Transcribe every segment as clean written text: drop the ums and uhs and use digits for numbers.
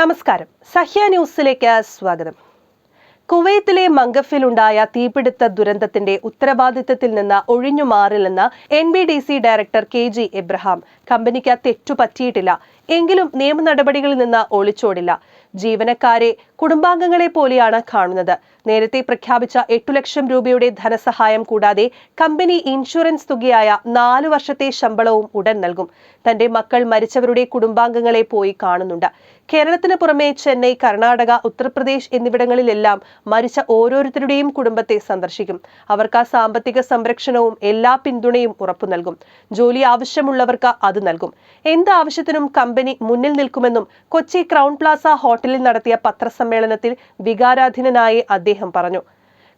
നമസ്കാരം. സഹ്യ ന്യൂസിലേക്ക് സ്വാഗതം. കുവൈത്തിലെ മംഗഫിലുണ്ടായ തീപിടുത്ത ദുരന്തത്തിന്റെ ഉത്തരവാദിത്തത്തിൽ നിന്ന് ഒഴിഞ്ഞുമാറില്ലെന്ന് NBDC ഡയറക്ടർ KG എബ്രഹാം. കമ്പനിക്ക് തെറ്റുപറ്റിയിട്ടില്ല, എങ്കിലും നിയമ നടപടികളിൽ നിന്ന് ഒളിച്ചോടില്ല. ജീവനക്കാരെ കുടുംബാംഗങ്ങളെ പോലെയാണ് കാണുന്നത്. നേരത്തെ പ്രഖ്യാപിച്ച 8 ലക്ഷം രൂപയുടെ ധനസഹായം കൂടാതെ കമ്പനി ഇൻഷുറൻസ് തുകയായ 4 വർഷത്തെ ശമ്പളവും ഉടൻ നൽകും. തന്റെ മക്കൾ മരിച്ചവരുടെ കുടുംബാംഗങ്ങളെ പോയി കാണുന്നുണ്ട്. കേരളത്തിന് പുറമെ ചെന്നൈ, കർണാടക, ഉത്തർപ്രദേശ് എന്നിവിടങ്ങളിലെല്ലാം മരിച്ച ഓരോരുത്തരുടെയും കുടുംബത്തെ സന്ദർശിക്കും. അവർക്ക് സാമ്പത്തിക സംരക്ഷണവും എല്ലാ പിന്തുണയും ഉറപ്പു നൽകും. ജോലി ആവശ്യമുള്ളവർക്ക് അത് നൽകും. എന്ത് ആവശ്യത്തിനും കമ്പനി മുന്നിൽ നിൽക്കുമെന്നും കൊച്ചി ക്രൗൺ പ്ലാസ ഹോട്ടലിൽ നടത്തിയ പത്രസമ്മേളനത്തിൽ വികാരാധീനനായി അദ്ദേഹം പറഞ്ഞു.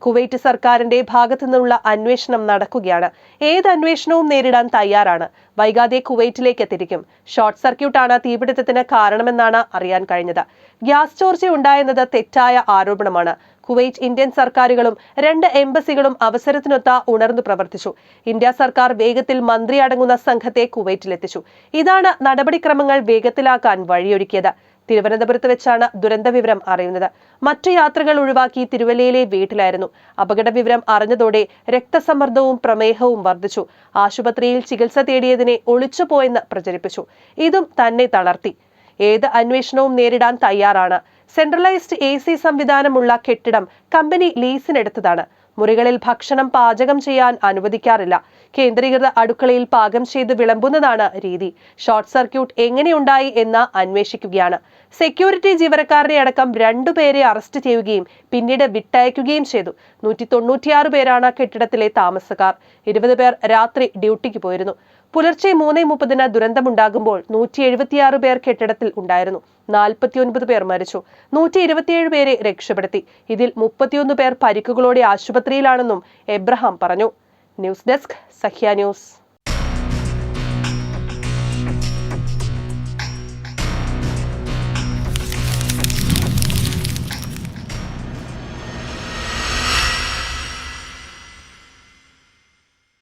കുവൈറ്റ് സർക്കാരിന്റെ ഭാഗത്തു നിന്നുള്ള അന്വേഷണം നടക്കുകയാണ്. ഏത് അന്വേഷണവും നേരിടാൻ തയ്യാറാണ്. വൈകാതെ കുവൈറ്റിലേക്ക് തിരിക്കും. ഷോർട്ട് സർക്യൂട്ടാണ് തീപിടുത്തത്തിന് കാരണമെന്നാണ് അറിയാൻ കഴിഞ്ഞത്. ഗ്യാസ് ചോർച്ച ഉണ്ടായെന്നത് തെറ്റായ ആരോപണമാണ്. കുവൈറ്റ് ഇന്ത്യൻ സർക്കാരുകളും 2 എംബസികളും അവസരത്തിനൊത്ത ഉണർന്നു പ്രവർത്തിച്ചു. ഇന്ത്യ സർക്കാർ വേഗത്തിൽ മന്ത്രി അടങ്ങുന്ന സംഘത്തെ കുവൈറ്റിലെത്തിച്ചു. ഇതാണ് നടപടിക്രമങ്ങൾ വേഗത്തിലാക്കാൻ വഴിയൊരുക്കിയത്. തിരുവനന്തപുരത്ത് വെച്ചാണ് ദുരന്ത വിവരം അറിയുന്നത്. മറ്റു യാത്രകൾ ഒഴിവാക്കി തിരുവല്ലയിലെ വീട്ടിലായിരുന്നു. അപകട വിവരം അറിഞ്ഞതോടെ രക്തസമ്മർദ്ദവും പ്രമേഹവും വർദ്ധിച്ചു. ആശുപത്രിയിൽ ചികിത്സ തേടിയതിനെ ഒളിച്ചുപോയെന്ന് പ്രചരിപ്പിച്ചു. ഇതും തന്നെ തളർത്തി. ഏത് അന്വേഷണവും നേരിടാൻ തയ്യാറാണ്. സെൻട്രലൈസ്ഡ് AC സംവിധാനമുള്ള കെട്ടിടം കമ്പനി ലീസിനെടുത്തതാണ്. മുറികളിൽ ഭക്ഷണം പാചകം ചെയ്യാൻ അനുവദിക്കാറില്ല. കേന്ദ്രീകൃത അടുക്കളയിൽ പാകം ചെയ്ത് വിളമ്പുന്നതാണ് രീതി. ഷോർട്ട് സർക്യൂട്ട് എങ്ങനെയുണ്ടായി എന്ന് അന്വേഷിക്കുകയാണ്. സെക്യൂരിറ്റി ജീവനക്കാരനെ അടക്കം 2 പേരെ അറസ്റ്റ് ചെയ്യുകയും പിന്നീട് വിട്ടയക്കുകയും ചെയ്തു. 196 പേരാണ് കെട്ടിടത്തിലെ താമസക്കാർ. 20 പേർ രാത്രി ഡ്യൂട്ടിക്ക് പോയിരുന്നു. പുലർച്ചെ 3:30 ദുരന്തമുണ്ടാകുമ്പോൾ 176 പേർ കെട്ടിടത്തിൽ ഉണ്ടായിരുന്നു. 49 പേർ മരിച്ചു. 127 പേരെ രക്ഷപ്പെടുത്തി. ഇതിൽ 31 പേർ പരിക്കുകളോടെ ആശുപത്രിയിലാണെന്നും എബ്രഹാം പറഞ്ഞു. News desk, Sahya news.